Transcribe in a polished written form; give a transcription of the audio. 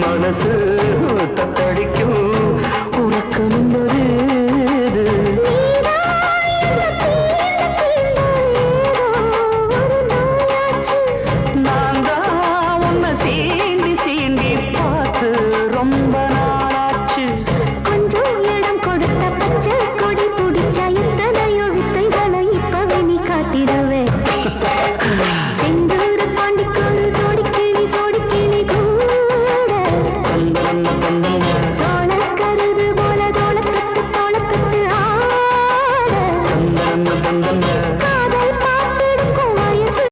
மனசு தத்தடிக்கும் உறக்கம் வருது நான் தான் உன்னை சீண்டி சீண்டி பார்த்து ரொம்ப நாளாச்சு கொஞ்சம் இடம் கொடுத்த பச்சை கொடி பிடிச்சா இத்தனையோ வித்தைகளை இப்பவே நீ காட்டிடுவே